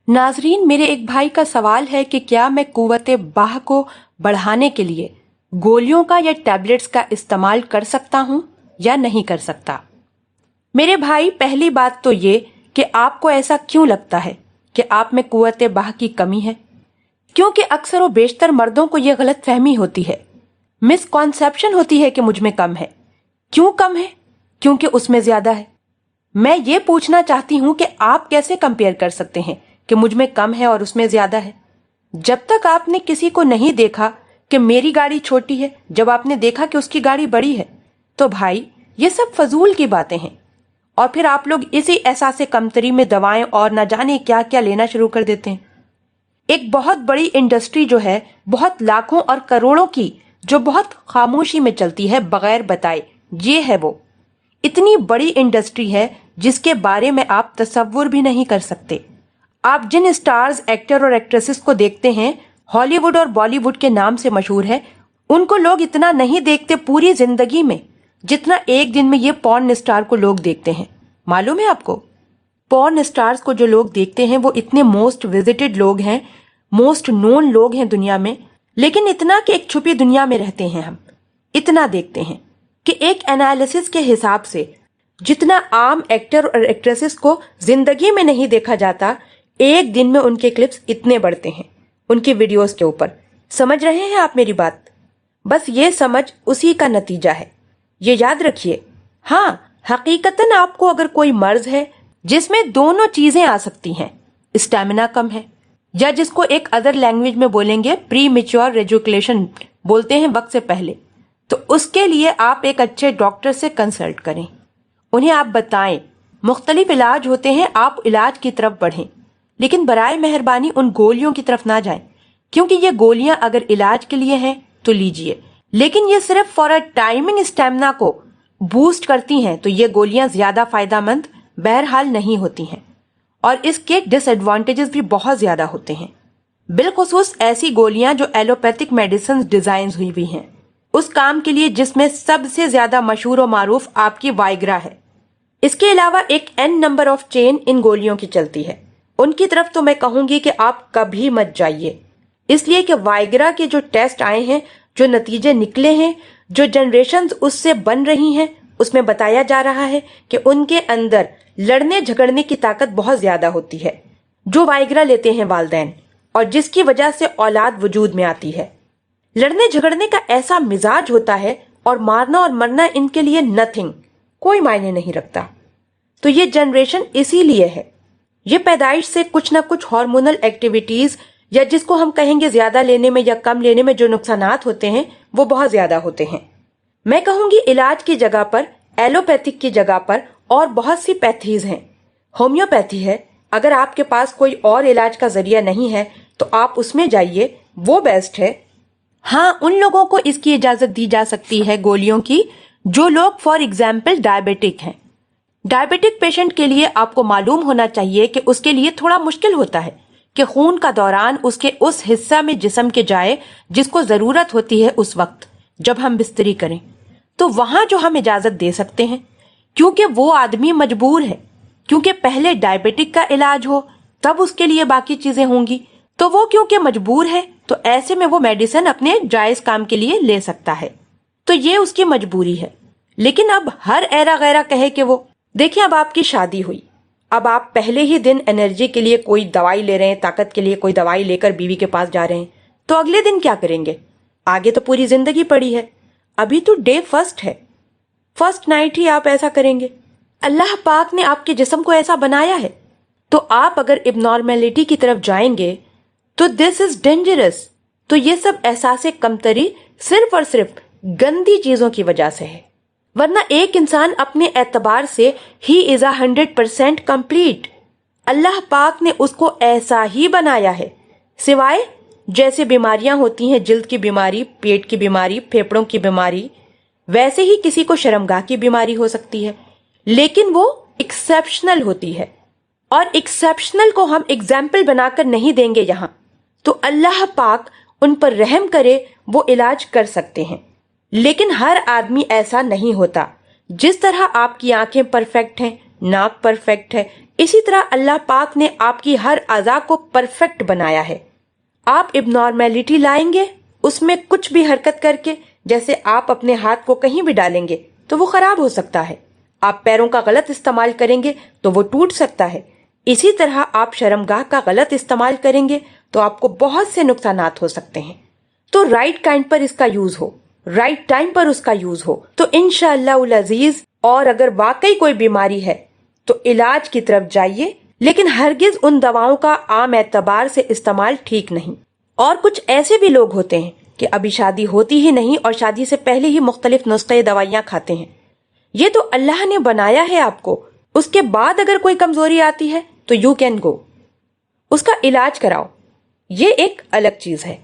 नाजरीन, मेरे एक भाई का सवाल है कि क्या मैं कुव्वते बाह को बढ़ाने के लिए गोलियों का या टैबलेट्स का इस्तेमाल कर सकता हूं या नहीं कर सकता। मेरे भाई, पहली बात तो ये कि आपको ऐसा क्यों लगता है कि आप में कुव्वते बाह की कमी है, क्योंकि अक्सर और बेशतर मर्दों को यह गलत फहमी होती है, मिसकॉन्सेप्शन होती है कि मुझ में कम है। क्यों कम है? क्योंकि उसमें ज्यादा है। मैं ये पूछना चाहती हूं कि आप कैसे कंपेयर कर सकते हैं कि मुझ में कम है और उसमें ज्यादा है। जब तक आपने किसी को नहीं देखा कि मेरी गाड़ी छोटी है, जब आपने देखा कि उसकी गाड़ी बड़ी है, तो भाई ये सब फजूल की बातें हैं। और फिर आप लोग इसी एहसास कमतरी में दवाएं और न जाने क्या क्या लेना शुरू कर देते हैं। एक बहुत बड़ी इंडस्ट्री जो है, बहुत लाखों और करोड़ों की, जो बहुत खामोशी में चलती है बगैर बताए, ये है वो इतनी बड़ी इंडस्ट्री है जिसके बारे में आप तसव्वुर भी नहीं कर सकते। आप जिन स्टार्स, एक्टर और एक्ट्रेसेस को देखते हैं, हॉलीवुड और बॉलीवुड के नाम से मशहूर है, उनको लोग इतना नहीं देखते पूरी जिंदगी में जितना एक दिन में ये पॉर्न स्टार को लोग देखते हैं। मालूम है आपको? पॉर्न स्टार्स को जो लोग देखते हैं वो इतने मोस्ट विजिटेड लोग हैं, मोस्ट नोन लोग हैं दुनिया में, लेकिन इतना कि एक छुपी दुनिया में रहते हैं। हम इतना देखते हैं कि एक एनालिसिस के हिसाब से जितना आम एक्टर और एक्ट्रेसेस को जिंदगी में नहीं देखा जाता, एक दिन में उनके क्लिप्स इतने बढ़ते हैं उनकी वीडियोस के ऊपर। समझ रहे हैं आप मेरी बात? बस ये समझ उसी का नतीजा है, ये याद रखिए। हाँ, हकीकतन आपको अगर कोई मर्ज है जिसमें दोनों चीजें आ सकती हैं, स्टैमिना कम है, या जिसको एक अदर लैंग्वेज में बोलेंगे प्री मैच्योर रेजुकेशन बोलते हैं, वक्त से पहले, तो उसके लिए आप एक अच्छे डॉक्टर से कंसल्ट करें। उन्हें आप बताएं, मुख्तलिफ इलाज होते हैं, आप इलाज की तरफ बढ़ें, लेकिन बराए मेहरबानी उन गोलियों की तरफ ना जाएं, क्योंकि ये गोलियां अगर इलाज के लिए हैं तो लीजिए, लेकिन ये सिर्फ फॉर अ टाइमिंग स्टेमिना को बूस्ट करती हैं, तो ये गोलियां ज्यादा फायदेमंद बहरहाल नहीं होती हैं और इसके डिसएडवांटेजेस भी बहुत ज्यादा होते हैं। बिलखुसूस ऐसी गोलियां जो एलोपैथिक मेडिसिन डिजाइन हुई हुई हैं उस काम के लिए जिसमें सबसे ज्यादा मशहूर और मारूफ आपकी वाइग्रा है। इसके अलावा एक n number of chain in गोलियों की चलती है, उनकी तरफ तो मैं कहूंगी कि आप कभी मत जाइए, इसलिए कि वाइग्रा के जो टेस्ट आए हैं, जो नतीजे निकले हैं, जो जनरेशंस उससे बन रही हैं, उसमें बताया जा रहा है कि उनके अंदर लड़ने झगड़ने की ताकत बहुत ज्यादा होती है जो वाइग्रा लेते हैं वालिदैन, और जिसकी वजह से औलाद वजूद में आती है। लड़ने झगड़ने का ऐसा मिजाज होता है और मारना और मरना इनके लिए नथिंग, कोई मायने नहीं रखता। तो ये जनरेशन इसीलिए है, ये पैदाइश से कुछ ना कुछ हार्मोनल एक्टिविटीज, या जिसको हम कहेंगे ज्यादा लेने में या कम लेने में जो नुकसानात होते हैं वो बहुत ज्यादा होते हैं। मैं कहूंगी इलाज की जगह पर, एलोपैथिक की जगह पर और बहुत सी पैथीज हैं। होम्योपैथी है, अगर आपके पास कोई और इलाज का जरिया नहीं है तो आप उसमें जाइए, वो बेस्ट है। हाँ, उन लोगों को इसकी इजाजत दी जा सकती है गोलियों की जो लोग फॉर एग्जाम्पल डायबिटिक हैं। डायबिटिक पेशेंट के लिए आपको मालूम होना चाहिए कि उसके लिए थोड़ा मुश्किल होता है कि खून का दौरान उसके उस हिस्सा में जिस्म के जाए जिसको जरूरत होती है उस वक्त जब हम बिस्तरी करें, तो वहां जो हम इजाजत दे सकते हैं, क्योंकि वो आदमी मजबूर है, क्योंकि पहले डायबिटिक का इलाज हो तब उसके लिए बाकी चीजें होंगी, तो वो क्योंकि मजबूर है तो ऐसे में वो मेडिसिन अपने जायज काम के लिए ले सकता है, तो ये उसकी मजबूरी है। लेकिन अब हर ऐरा गैरा कहे कि वो देखिए, अब आपकी शादी हुई, अब आप पहले ही दिन एनर्जी के लिए कोई दवाई ले रहे हैं, ताकत के लिए कोई दवाई लेकर बीवी के पास जा रहे हैं, तो अगले दिन क्या करेंगे? आगे तो पूरी जिंदगी पड़ी है, अभी तो डे फर्स्ट है, फर्स्ट नाइट ही आप ऐसा करेंगे। अल्लाह पाक ने आपके जिस्म को ऐसा बनाया है, तो आप अगर इब्नॉर्मेलिटी की तरफ जाएंगे तो दिस इज डेंजरस। तो ये सब एहसास कमतरी सिर्फ और सिर्फ गंदी चीजों की वजह से है, वरना एक इंसान अपने एतबार से ही इज 100% कंप्लीट। अल्लाह पाक ने उसको ऐसा ही बनाया है, सिवाय जैसे बीमारियां होती हैं, जिल्द की बीमारी, पेट की बीमारी, फेफड़ों की बीमारी, वैसे ही किसी को शर्मगाह की बीमारी हो सकती है, लेकिन वो एक्सेप्शनल होती है, और एक्सेप्शनल को हम एग्जाम्पल बनाकर नहीं देंगे यहाँ, तो अल्लाह पाक उन पर रहम करे, वो इलाज कर सकते हैं। लेकिन हर आदमी ऐसा नहीं होता। जिस तरह आपकी आंखें परफेक्ट हैं, ناک پرفیکٹ ہے، اسی طرح اللہ پاک نے آپ کی ہر اعضاء کو پرفیکٹ بنایا ہے۔ آپ اب نارمیلٹی لائیں گے اس میں کچھ بھی حرکت کر کے، جیسے آپ اپنے ہاتھ کو کہیں بھی ڈالیں گے تو وہ خراب ہو سکتا ہے، آپ پیروں کا غلط استعمال کریں گے تو وہ ٹوٹ سکتا ہے، اسی طرح آپ شرمگاہ کا غلط استعمال کریں گے تو آپ کو بہت سے نقصانات ہو سکتے ہیں۔ تو رائٹ کائنڈ پر اس کا یوز ہو، رائٹ ٹائم پر اس کا یوز ہو تو انشاءاللہ العزیز۔ اور اگر واقعی کوئی بیماری ہے تو علاج کی طرف جائیے، لیکن ہرگز ان دواؤں کا عام اعتبار سے استعمال ٹھیک نہیں۔ اور کچھ ایسے بھی لوگ ہوتے ہیں کہ ابھی شادی ہوتی ہی نہیں اور شادی سے پہلے ہی مختلف نسخے دوائیاں کھاتے ہیں۔ یہ تو اللہ نے بنایا ہے آپ کو، اس کے بعد اگر کوئی کمزوری آتی ہے تو یو کین گو، اس کا علاج کراؤ، یہ ایک الگ چیز ہے۔